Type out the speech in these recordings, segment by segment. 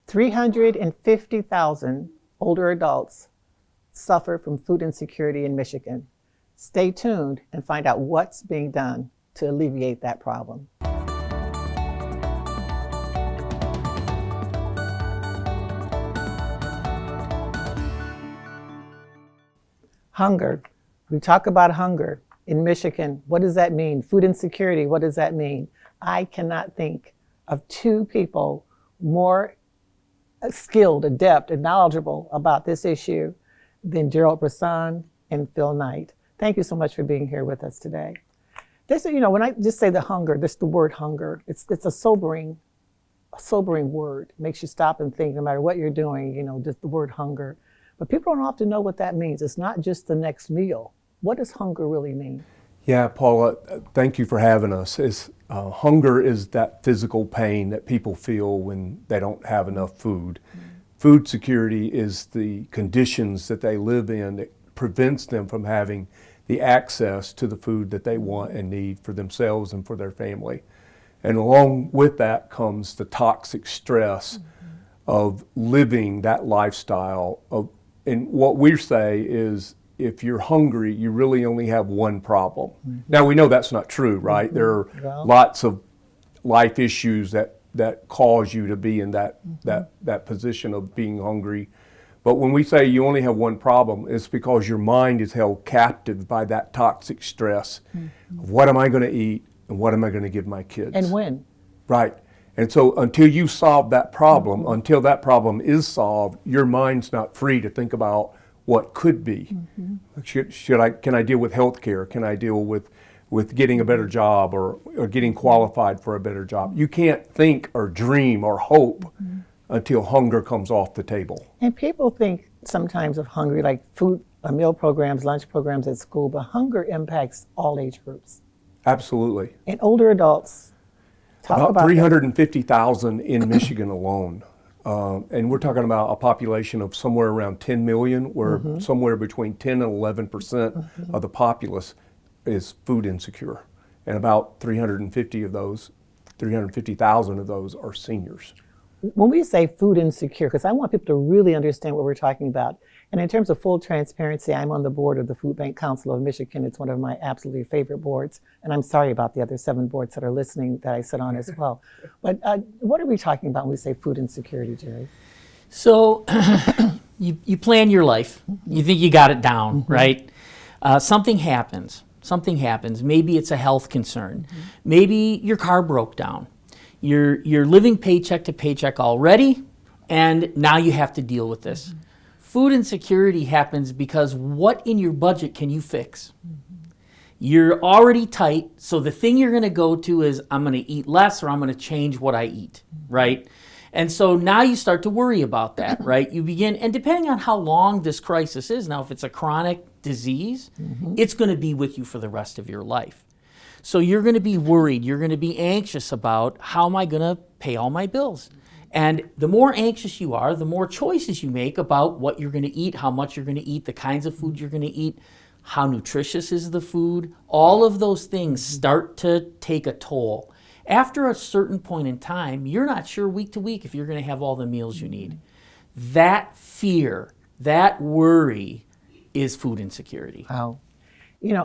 350,000 older adults suffer from food insecurity in Michigan. Stay tuned and find out what's being done to alleviate that problem. Hunger. We talk about hunger in Michigan. What does that mean? Food insecurity, what does that mean? I cannot think of two people more skilled, adept, and knowledgeable about this issue than Gerald Brisson and Phil Knight. Thank you so much for being here with us today. This, when I just say the hunger, the word hunger, it's a sobering word. It makes you stop and think no matter what you're doing, just the word hunger. But people don't often know what that means. It's not just the next meal. What does hunger really mean? Yeah, Paula, thank you for having us. Hunger is that physical pain that people feel when they don't have enough food. Mm-hmm. Food security is the conditions that they live in that prevents them from having the access to the food that they want and need for themselves and for their family. And along with that comes the toxic stress of living that lifestyle. And what we say is, if you're hungry, you really only have one problem. Mm-hmm. Now, we know that's not true, right? Mm-hmm. There are lots of life issues that cause you to be in that position of being hungry. But when we say you only have one problem, it's because your mind is held captive by that toxic stress of what am I going to eat and what am I going to give my kids? And when? Right. And so until you solve that problem, until that problem is solved, your mind's not free to think about what could be. Can I deal with health care? Can I deal with getting a better job or getting qualified for a better job? You can't think or dream or hope until hunger comes off the table. And people think sometimes of hungry like food, meal programs, lunch programs at school, but hunger impacts all age groups. Absolutely. And older adults, about 350,000 in Michigan alone. And we're talking about a population of somewhere around 10 million, where somewhere between 10 and 11% of the populace is food insecure. And about 350,000 of those are seniors. When we say food insecure, because I want people to really understand what we're talking about. And in terms of full transparency, I'm on the board of the Food Bank Council of Michigan. It's one of my absolutely favorite boards. And I'm sorry about the other 7 boards that are listening that I sit on as well. But what are we talking about when we say food insecurity, Jerry? So you plan your life. You think you got it down, right? Something happens. Maybe it's a health concern. Maybe your car broke down. You're living paycheck to paycheck already, and now you have to deal with this. Food insecurity happens because what in your budget can you fix? You're already tight, so the thing you're going to go to is, I'm going to eat less or I'm going to change what I eat, right? And so now you start to worry about that, right? You begin, and depending on how long this crisis is, now if it's a chronic disease, it's going to be with you for the rest of your life. So you're going to be worried, you're going to be anxious about, how am I going to pay all my bills? And the more anxious you are, the more choices you make about what you're going to eat, how much you're going to eat, the kinds of food you're going to eat, how nutritious is the food. All of those things start to take a toll. After a certain point in time, you're not sure week to week if you're going to have all the meals you need. That fear, that worry is food insecurity. Wow.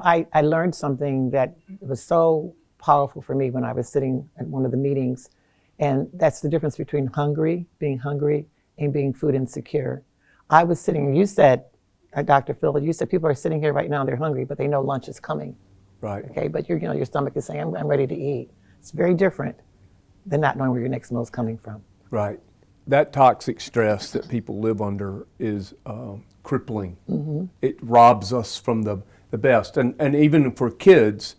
I learned something that was so powerful for me when I was sitting at one of the meetings. And that's the difference between being hungry, and being food insecure. I was sitting, you said, Dr. Phil, you said people are sitting here right now, they're hungry, but they know lunch is coming. Right. Okay, but your stomach is saying, I'm ready to eat. It's very different than not knowing where your next meal is coming from. Right. That toxic stress that people live under is crippling. It robs us from the best. And even for kids,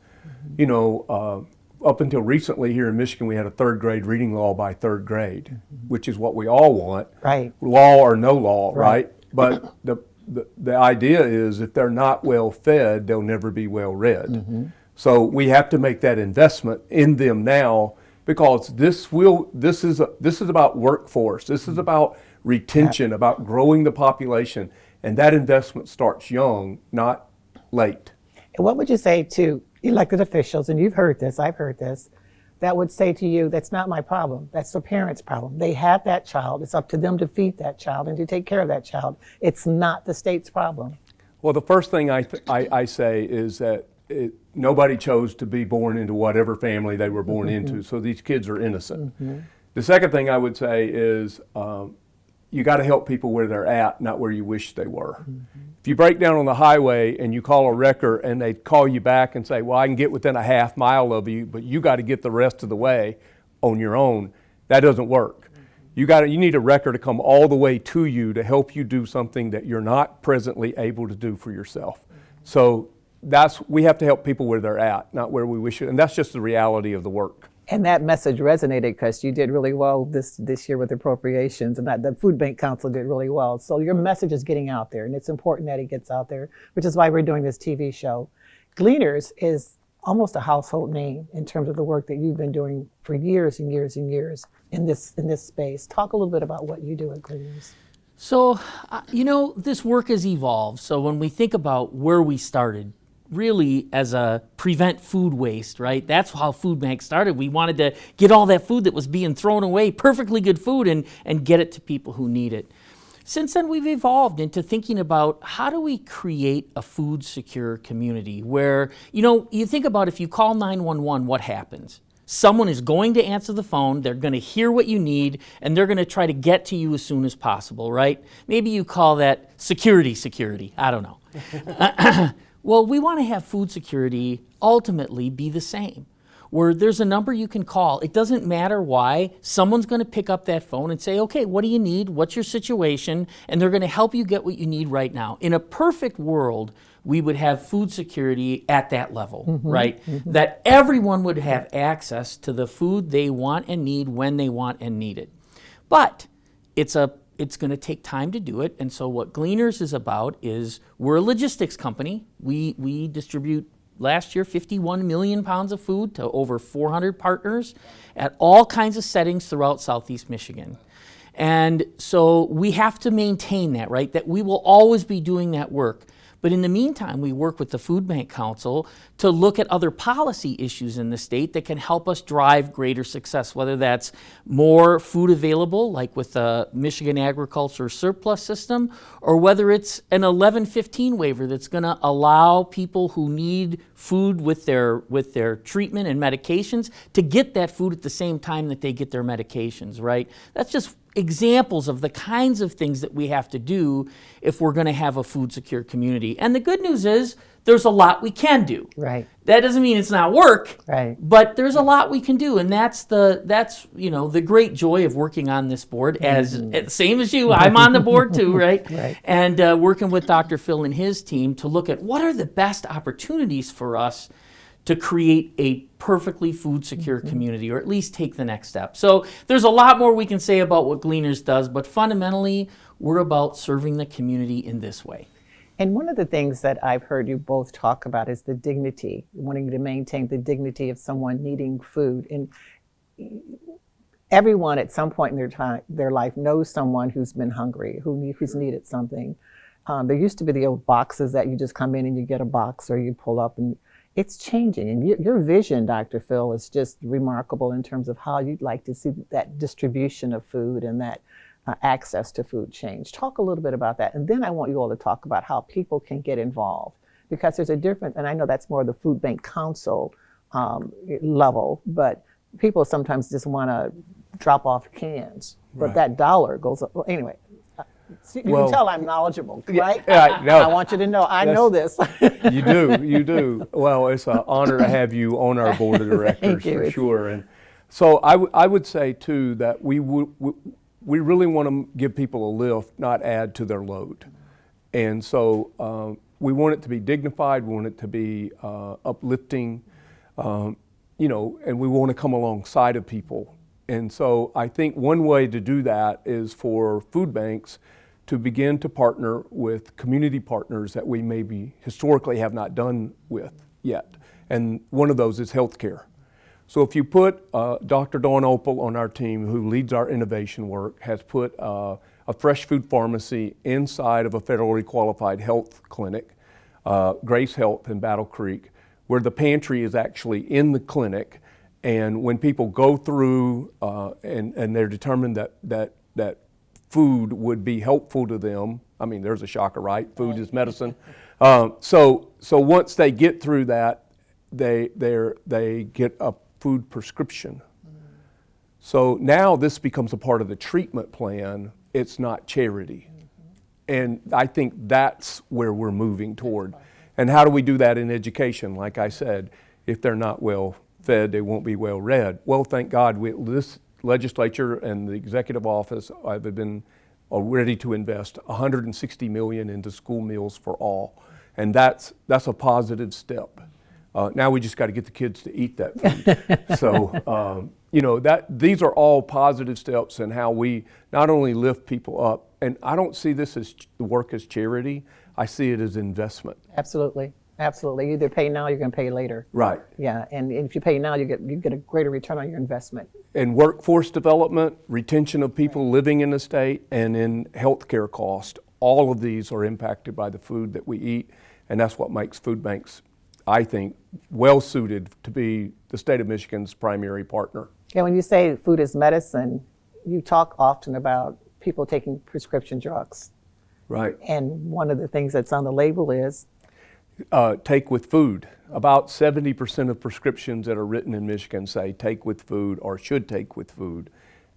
up until recently here in Michigan, we had a 3rd grade reading law by 3rd grade, which is what we all want. Right. Law or no law, right? But the idea is if they're not well fed, they'll never be well read. So we have to make that investment in them now, because this is about workforce. This is about retention, about growing the population, and that investment starts young, not late. And what would you say to elected officials, and you've heard this, I've heard this, that would say to you, that's not my problem. That's the parent's problem. They have that child. It's up to them to feed that child and to take care of that child. It's not the state's problem. Well, the first thing I say is that nobody chose to be born into whatever family they were born into, so these kids are innocent. The second thing I would say is you got to help people where they're at, not where you wish they were. If you break down on the highway and you call a wrecker and they call you back and say, well, I can get within a half mile of you, but you got to get the rest of the way on your own, that doesn't work. You need a wrecker to come all the way to you to help you do something that you're not presently able to do for yourself. So we have to help people where they're at, not where we wish it, and that's just the reality of the work. And that message resonated because you did really well this year with appropriations, and that the Food Bank Council did really well. So your message is getting out there, and it's important that it gets out there, which is why we're doing this TV show. Gleaners is almost a household name in terms of the work that you've been doing for years and years and years in this space. Talk a little bit about what you do at Gleaners. So, this work has evolved. So when we think about where we started, really as a prevent food waste, right? That's how Food Bank started. We wanted to get all that food that was being thrown away, perfectly good food, and get it to people who need it. Since then, we've evolved into thinking about how do we create a food secure community where, you think about if you call 911, what happens? Someone is going to answer the phone, they're going to hear what you need, and they're going to try to get to you as soon as possible, right? Maybe you call that security, I don't know. Well, we want to have food security ultimately be the same, where there's a number you can call. It doesn't matter why. Someone's going to pick up that phone and say, okay, what do you need? What's your situation? And they're going to help you get what you need right now. In a perfect world, we would have food security at that level, right? That everyone would have access to the food they want and need when they want and need it. But it's going to take time to do it, and so what Gleaners is about is we're a logistics company. We distribute last year 51 million pounds of food to over 400 partners at all kinds of settings throughout Southeast Michigan. And so we have to maintain that, right? That we will always be doing that work. But in the meantime, we work with the Food Bank Council to look at other policy issues in the state that can help us drive greater success, whether that's more food available, like with the Michigan Agriculture Surplus System, or whether it's an 1115 waiver that's going to allow people who need food with their treatment and medications to get that food at the same time that they get their medications, right? That's just examples of the kinds of things that we have to do if we're going to have a food secure community. And the good news is there's a lot we can do. Right. That doesn't mean it's not work. Right. But there's a lot we can do, and that's the great joy of working on this board. As same as you, I'm on the board too, right? Right. And working with Dr. Phil and his team to look at what are the best opportunities for us to create a perfectly food secure community, or at least take the next step. So there's a lot more we can say about what Gleaners does, but fundamentally, we're about serving the community in this way. And one of the things that I've heard you both talk about is the dignity, wanting to maintain the dignity of someone needing food. And everyone at some point in their life knows someone who's been hungry, who's needed something. There used to be the old boxes that you just come in and you get a box or you pull up, and it's changing. And your vision, Dr. Phil, is just remarkable in terms of how you'd like to see that distribution of food and that access to food change. Talk a little bit about that. And then I want you all to talk about how people can get involved, because there's a difference, and I know that's more the Food Bank Council level, but people sometimes just want to drop off cans, but that dollar goes up. Well, anyway, you can tell I'm knowledgeable, right? Yeah, no, I want you to know I know this. You do. Well, it's an honor to have you on our board of directors for sure. And so I would say too that we really want to give people a lift, not add to their load. And so we want it to be dignified. We want it to be uplifting, and we want to come alongside of people. And so I think one way to do that is for food banks to begin to partner with community partners that we maybe historically have not done with yet. And one of those is healthcare. So if you put Dr. Dawn Opal on our team, who leads our innovation work, has put a fresh food pharmacy inside of a federally qualified health clinic, Grace Health in Battle Creek, where the pantry is actually in the clinic, And when people go through and they're determined that food would be helpful to them, I mean, there's a shocker, right? Food is medicine. So once they get through that, they get a food prescription. So now this becomes a part of the treatment plan. It's not charity. And I think that's where we're moving toward. And how do we do that in education? Like I said, if they're not well fed, they won't be well read. Well, thank God this legislature and the executive office have been ready to invest $160 million into school meals for all. And that's a positive step. Now we just got to get the kids to eat that food. So, these are all positive steps in how we not only lift people up, and I don't see this as the work as charity, I see it as investment. Absolutely. Absolutely. You either pay now, you're going to pay later. Right. Yeah, and if you pay now, you get a greater return on your investment. And workforce development, retention of people living in the state, and in healthcare cost, all of these are impacted by the food that we eat, and that's what makes food banks, I think, well suited to be the state of Michigan's primary partner. Yeah, when you say food is medicine, you talk often about people taking prescription drugs. Right. And one of the things that's on the label is take with food. About 70% of prescriptions that are written in Michigan say take with food or should take with food.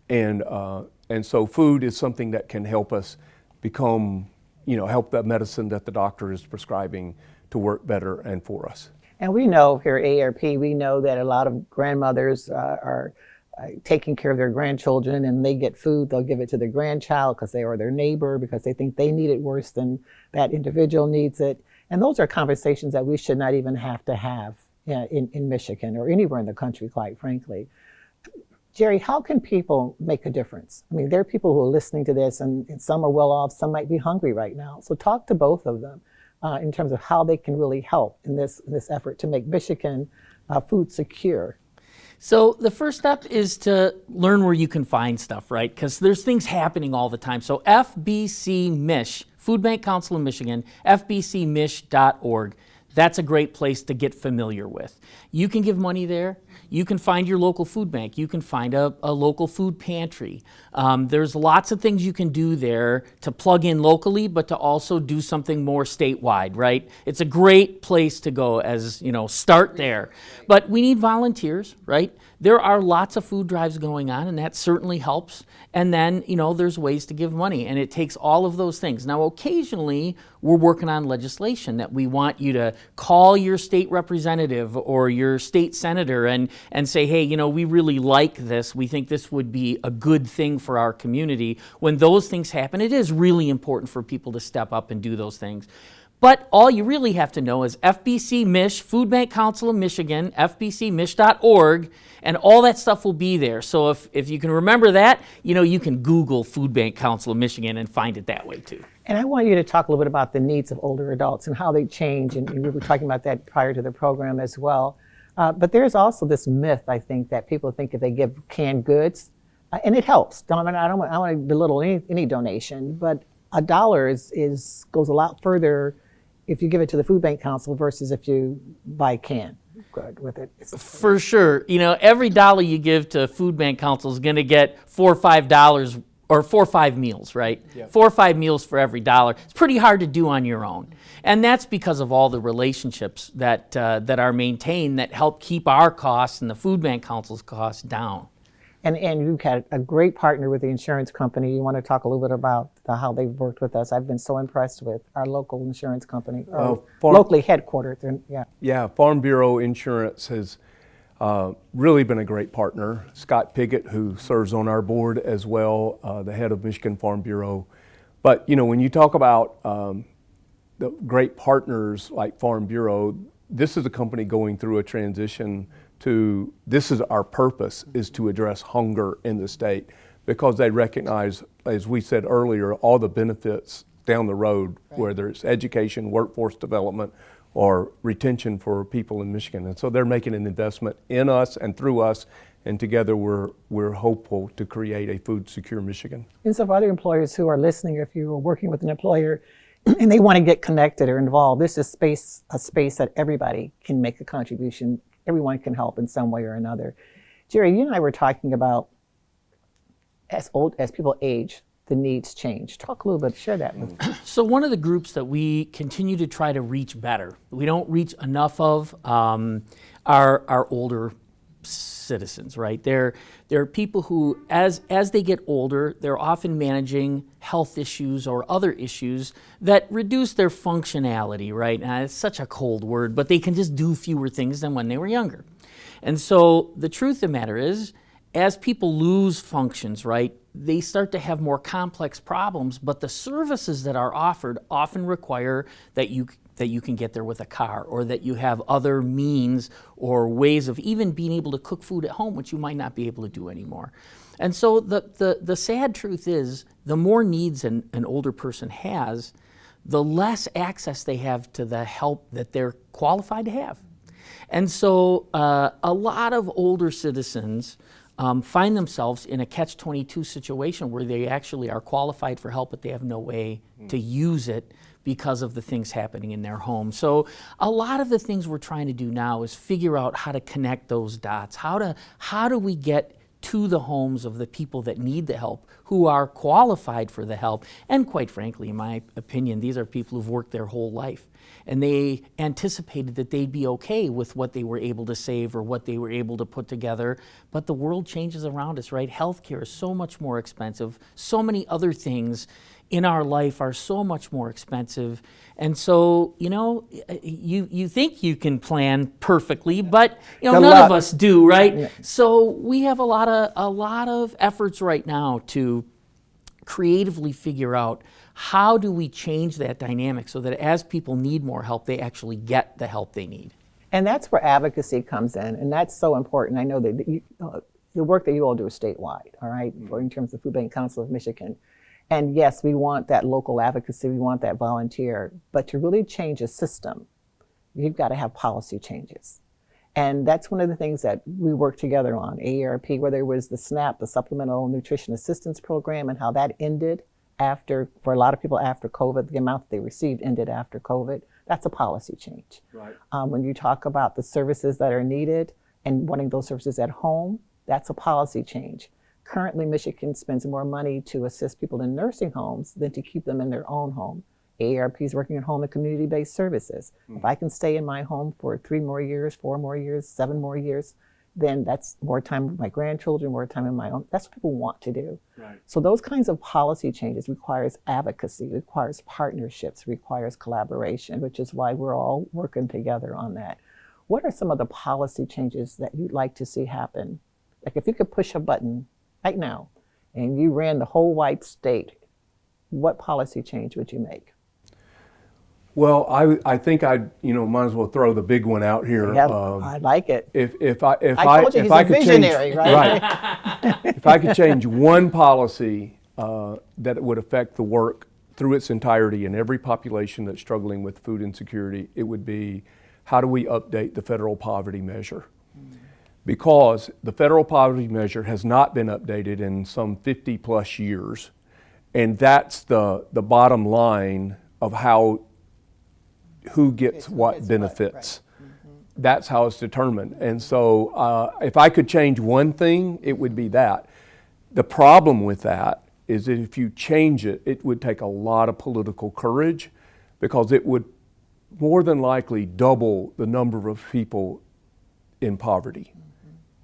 And so food is something that can help us become, help the medicine that the doctor is prescribing to work better and for us. And we know here at ARP, we know that a lot of grandmothers are taking care of their grandchildren, and they get food, they'll give it to their grandchild because they are their neighbor, because they think they need it worse than that individual needs it. And those are conversations that we should not even have to have in Michigan or anywhere in the country, quite frankly. Jerry, how can people make a difference? I mean, there are people who are listening to this, and some are well off, some might be hungry right now. So talk to both of them in terms of how they can really help in this effort to make Michigan food secure. So the first step is to learn where you can find stuff, right? Because there's things happening all the time. So FBCMish, Food Bank Council of Michigan, FBCMish.org. That's a great place to get familiar with. You can give money there. You can find your local food bank. You can find a local food pantry. There's lots of things you can do there to plug in locally, but to also do something more statewide, right? It's a great place to go as, start there. But we need volunteers, right? There are lots of food drives going on, and that certainly helps. And then, there's ways to give money, and it takes all of those things. Now, occasionally, we're working on legislation that we want you to call your state representative or your state senator and say, hey, we really like this. We think this would be a good thing for our community. When those things happen, it is really important for people to step up and do those things. But all you really have to know is FBCMish, Food Bank Council of Michigan, FBCMish.org, and all that stuff will be there. So if you can remember that, you can Google Food Bank Council of Michigan and find it that way too. And I want you to talk a little bit about the needs of older adults and how they change, and we were talking about that prior to the program as well. But there's also this myth, I think, that people think if they give canned goods, and it helps. I don't want to belittle any donation, but $1 goes a lot further if you give it to the Food Bank Council versus if you buy canned good with it. For sure. Every dollar you give to Food Bank Council is going to get $4 or $5 or 4 or 5 meals, right? Yep. 4 or 5 meals for every dollar. It's pretty hard to do on your own. And that's because of all the relationships that are maintained that help keep our costs and the Food Bank Council's costs down. And you've had a great partner with the insurance company. You want to talk a little bit about how they've worked with us. I've been so impressed with our local insurance company, locally headquartered. Yeah, Farm Bureau Insurance has really been a great partner. Scott Piggott, who serves on our board as well, the head of Michigan Farm Bureau. But when you talk about the great partners like Farm Bureau, this is a company going through a transition to, this is our purpose, is to address hunger in the state, because they recognize, as we said earlier, all the benefits down the road, right, whether it's education, workforce development, or retention for people in Michigan. And so they're making an investment in us and through us, and together we're hopeful to create a food secure Michigan. And so for other employers who are listening, if you are working with an employer and they want to get connected or involved, this is a space that everybody can make a contribution. Everyone can help in some way or another. Jerry, you and I were talking about as people age, the needs change. Talk a little bit, share that with me. So one of the groups that we continue to try to reach better, we don't reach enough of, are older citizens, right? They're people who, as they get older, they're often managing health issues or other issues that reduce their functionality, right? And it's such a cold word, but they can just do fewer things than when they were younger. And so the truth of the matter is, as people lose functions, right, they start to have more complex problems, but the services that are offered often require that you can get there with a car, or that you have other means or ways of even being able to cook food at home, which you might not be able to do anymore. And so the sad truth is, the more needs an older person has, the less access they have to the help that they're qualified to have. And so a lot of older citizens find themselves in a catch-22 situation where they actually are qualified for help, but they have no way to use it because of the things happening in their home. So a lot of the things we're trying to do now is figure out how to connect those dots. How do we get to the homes of the people that need the help, who are qualified for the help? And quite frankly, in my opinion, these are people who've worked their whole life, and they anticipated that they'd be okay with what they were able to save or what they were able to put together. But the world changes around us, right? Healthcare is so much more expensive. So many other things in our life are so much more expensive. And so, you think you can plan perfectly, but none of us do, right? Yeah. So we have a lot of efforts right now to creatively figure out, how do we change that dynamic so that as people need more help, they actually get the help they need? And that's where advocacy comes in, and that's so important. I know that the work that you all do is statewide, all right, in terms of Food Bank Council of Michigan. And yes, we want that local advocacy, we want that volunteer, but to really change a system, you've got to have policy changes. And that's one of the things that we work together on, AARP, whether it was the SNAP, the Supplemental Nutrition Assistance Program, and how that ended for a lot of people after COVID, the amount that they received ended after COVID. That's a policy change. Right. When you talk about the services that are needed and wanting those services at home, that's a policy change. Currently, Michigan spends more money to assist people in nursing homes than to keep them in their own home. AARP is working at home and community-based services. If I can stay in my home for 3 more years, 4 more years, 7 more years, then that's more time with my grandchildren, more time in my own. That's what people want to do. Right. So those kinds of policy changes requires advocacy, requires partnerships, requires collaboration, which is why we're all working together on that. What are some of the policy changes that you'd like to see happen? Like if you could push a button right now and you ran the whole white state, what policy change would you make? Well, I think I might as well throw the big one out here. Yeah, I like it. If I told you he's a visionary, right? If I could change one policy that would affect the work through its entirety in every population that's struggling with food insecurity, it would be, how do we update the federal poverty measure? Because the federal poverty measure has not been updated in some 50 plus years, and that's the bottom line of who gets what benefits. Right. That's how it's determined. And so if I could change one thing, it would be that. The problem with that is that if you change it, it would take a lot of political courage, because it would more than likely double the number of people in poverty.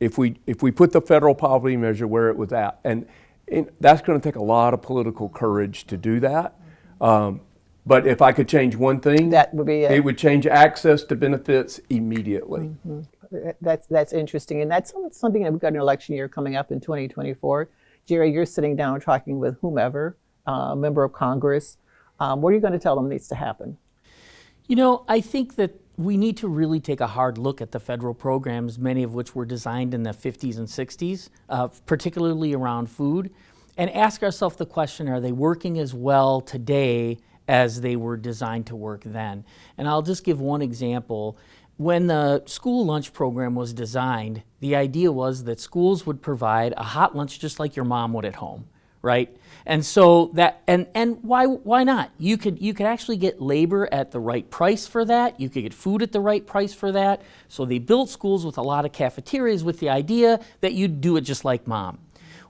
If we put the federal poverty measure where it was at, and that's going to take a lot of political courage to do that. But if I could change one thing, that would be it would change access to benefits immediately. That's interesting, and that's something that we've got an election year coming up in 2024. Jerry, you're sitting down talking with whomever, member of Congress. What are you going to tell them needs to happen? I think that we need to really take a hard look at the federal programs, many of which were designed in the 50s and 60s, particularly around food, and ask ourselves the question, are they working as well today as they were designed to work then? And I'll just give one example. When the school lunch program was designed, the idea was that schools would provide a hot lunch just like your mom would at home, right? And so that, and why not? You could actually get labor at the right price for that. You could get food at the right price for that. So they built schools with a lot of cafeterias with the idea that you'd do it just like mom.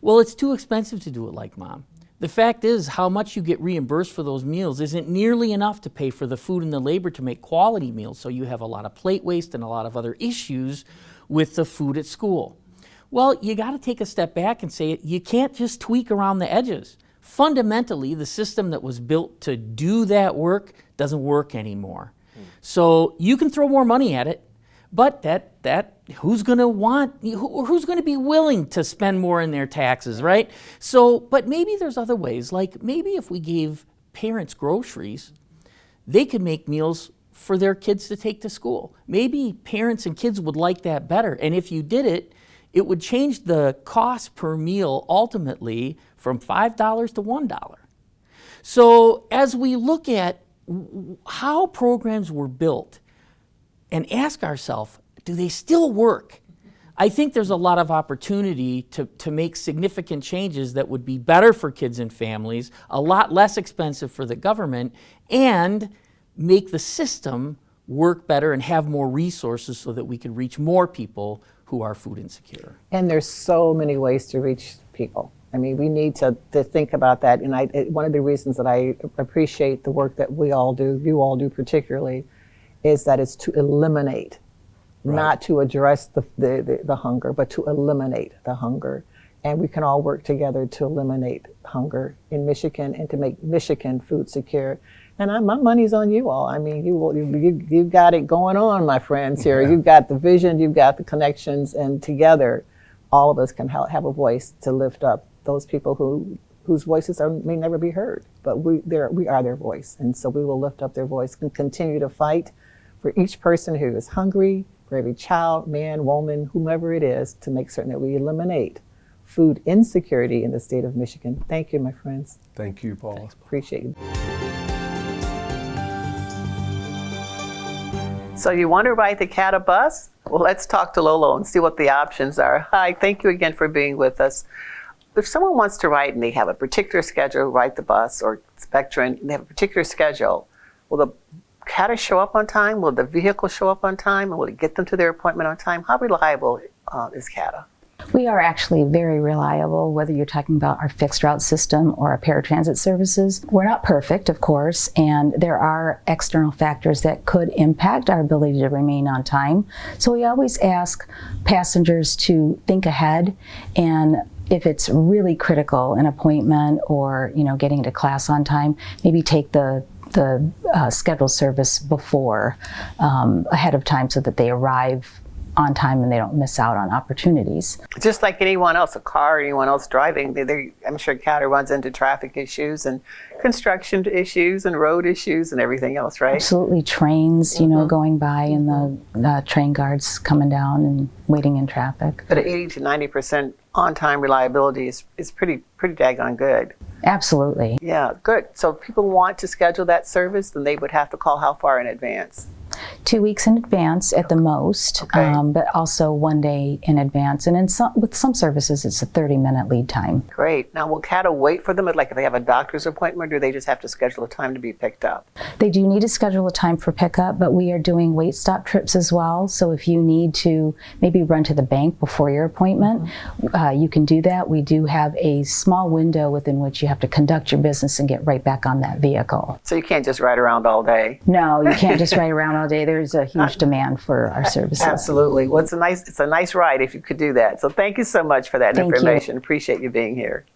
Well, it's too expensive to do it like mom. The fact is, how much you get reimbursed for those meals isn't nearly enough to pay for the food and the labor to make quality meals. So you have a lot of plate waste and a lot of other issues with the food at school. Well, you got to take a step back and say you can't just tweak around the edges. Fundamentally, the system that was built to do that work doesn't work anymore. So you can throw more money at it, but that who's going to be willing to spend more in their taxes, right? So, but maybe there's other ways. Like maybe if we gave parents groceries, they could make meals for their kids to take to school. Maybe parents and kids would like that better. And if you did it, it would change the cost per meal ultimately from $5 to $1. So as we look at how programs were built and ask ourselves, do they still work? I think there's a lot of opportunity to make significant changes that would be better for kids and families, a lot less expensive for the government, and make the system work better and have more resources so that we can reach more people who are food insecure. And there's so many ways to reach people. I mean, we need to think about that. And one of the reasons that I appreciate the work that we all do, you all do particularly, is that it's to eliminate, not to address the hunger, but to eliminate the hunger. And we can all work together to eliminate hunger in Michigan and to make Michigan food secure. And my money's on you all. I mean, you got it going on, my friends here. You've got the vision, you've got the connections, and together, all of us can have a voice to lift up those people whose voices may never be heard. But we are their voice, and so we will lift up their voice and continue to fight for each person who is hungry, for every child, man, woman, whomever it is, to make certain that we eliminate food insecurity in the state of Michigan. Thank you, my friends. Thank you, Paul. Thanks. Appreciate it. So you want to ride the CATA bus? Well, let's talk to Lolo and see what the options are. Hi, thank you again for being with us. If someone wants to ride and they have a particular schedule, ride the bus, or Spectrum, and they have a particular schedule, will the CATA show up on time? Will the vehicle show up on time? And will it get them to their appointment on time? How reliable is CATA? We are actually very reliable, whether you're talking about our fixed route system or our paratransit services. We're not perfect, of course, and there are external factors that could impact our ability to remain on time. So we always ask passengers to think ahead, and if it's really critical, an appointment or getting to class on time, maybe take the scheduled service before, ahead of time, so that they arrive on time and they don't miss out on opportunities. Just like anyone else, a car or anyone else driving, I'm sure CATA runs into traffic issues and construction issues and road issues and everything else, right? Absolutely. Trains, going by, and the train guards coming down and waiting in traffic. But 80 to 90% on-time reliability is pretty daggone good. Absolutely. Yeah, good. So if people want to schedule that service, then they would have to call how far in advance? 2 weeks in advance at the most, but also 1 day in advance. And with some services, it's a 30-minute lead time. Great. Now, will CATA wait for them? Like if they have a doctor's appointment, or do they just have to schedule a time to be picked up? They do need to schedule a time for pickup, but we are doing wait stop trips as well. So if you need to maybe run to the bank before your appointment, you can do that. We do have a small window within which you have to conduct your business and get right back on that vehicle. So you can't just ride around all day? No, you can't just ride around all day. There's a huge demand for our services. Absolutely. Well, it's a nice ride if you could do that. So thank you so much for that information. Appreciate you being here.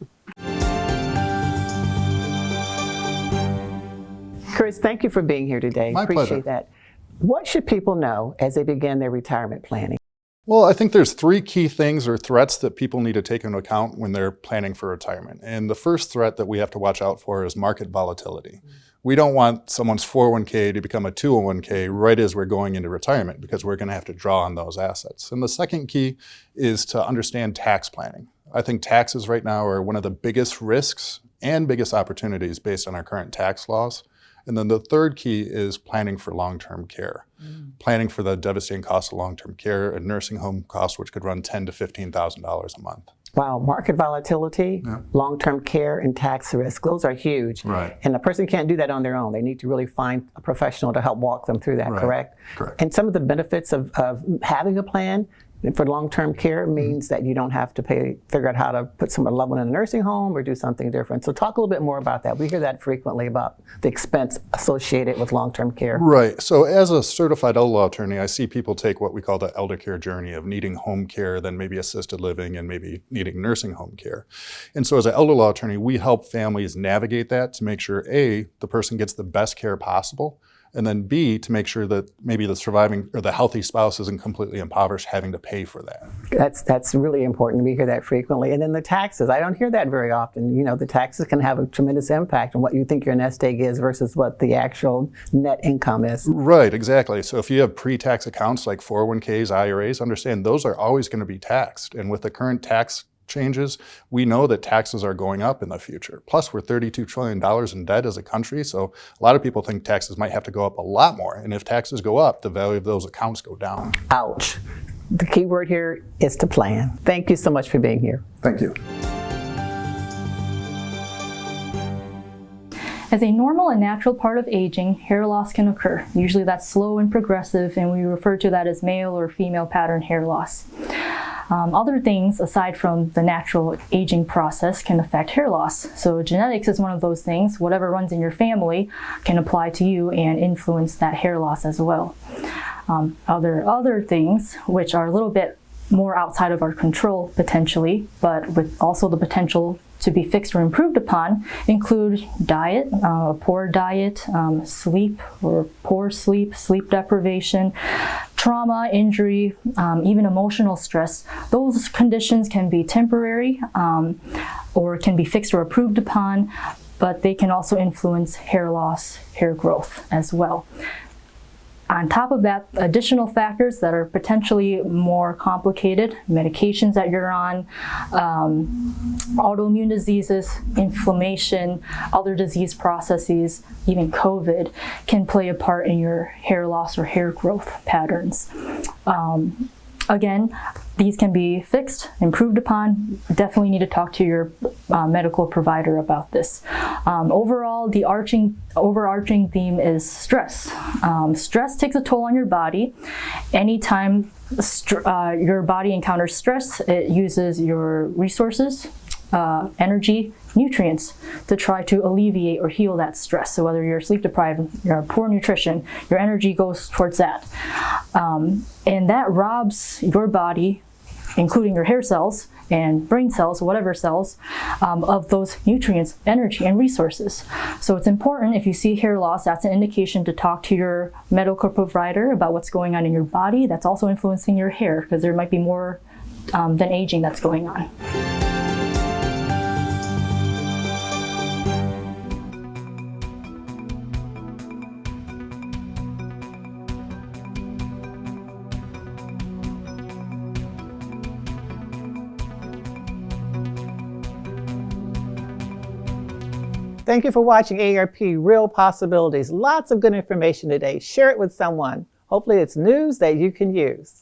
Chris, thank you for being here today. My Appreciate pleasure. that. What should people know as they begin their retirement planning? Well, I think there's 3 key things or threats that people need to take into account when they're planning for retirement. And the first threat that we have to watch out for is market volatility. We don't want someone's 401k to become a 201k right as we're going into retirement, because we're going to have to draw on those assets. And the second key is to understand tax planning. I think taxes right now are one of the biggest risks and biggest opportunities based on our current tax laws. And then the third key is planning for long-term care. Planning for the devastating cost of long-term care, a nursing home cost which could run $10,000 to $15,000 a month. Wow, market volatility, long-term care, and tax risk. Those are huge. Right. And a person can't do that on their own. They need to really find a professional to help walk them through that, Right. correct? Correct. And some of the benefits of having a plan for long-term care means that you don't have to figure out how to put someone loved one in a nursing home or do something different. So talk a little bit more about that. We hear that frequently about the expense associated with long-term care. Right. So as a certified elder law attorney, I see people take what we call the elder care journey of needing home care, then maybe assisted living, and maybe needing nursing home care. And so as an elder law attorney, we help families navigate that to make sure, A, the person gets the best care possible, and then B, to make sure that maybe the surviving or the healthy spouse isn't completely impoverished having to pay for that. That's really important. We hear that frequently. And then the taxes. I don't hear that very often. You know, the taxes can have a tremendous impact on what you think your nest egg is versus what the actual net income is. Right, exactly. So if you have pre-tax accounts like 401ks, IRAs, understand those are always going to be taxed. And with the current tax changes, we know that taxes are going up in the future. Plus, we're $32 trillion in debt as a country, so a lot of people think taxes might have to go up a lot more. And if taxes go up, the value of those accounts go down. Ouch. The key word here is to plan. Thank you so much for being here. Thank you. As a normal and natural part of aging, hair loss can occur. Usually that's slow and progressive, and we refer to that as male or female pattern hair loss. Other things aside from the natural aging process can affect hair loss. So genetics is one of those things. Whatever runs in your family can apply to you and influence that hair loss as well. Other things which are a little bit more outside of our control potentially, but with also the potential to be fixed or improved upon, include diet, poor diet, sleep or poor sleep, sleep deprivation, trauma, injury, even emotional stress. Those conditions can be temporary or can be fixed or improved upon, but they can also influence hair loss, hair growth as well. On top of that, additional factors that are potentially more complicated, medications that you're on, autoimmune diseases, inflammation, other disease processes, even COVID can play a part in your hair loss or hair growth patterns. Again, these can be fixed, improved upon. Definitely need to talk to your medical provider about this. Overall, the overarching theme is stress. Stress takes a toll on your body. Anytime your body encounters stress, it uses your resources, energy, nutrients to try to alleviate or heal that stress. So whether you're sleep deprived, you're poor nutrition, your energy goes towards that. And that robs your body, including your hair cells and brain cells, whatever cells, of those nutrients, energy, and resources. So it's important if you see hair loss, that's an indication to talk to your medical provider about what's going on in your body. That's also influencing your hair, because there might be more than aging that's going on. Thank you for watching AARP Real Possibilities. Lots of good information today. Share it with someone. Hopefully it's news that you can use.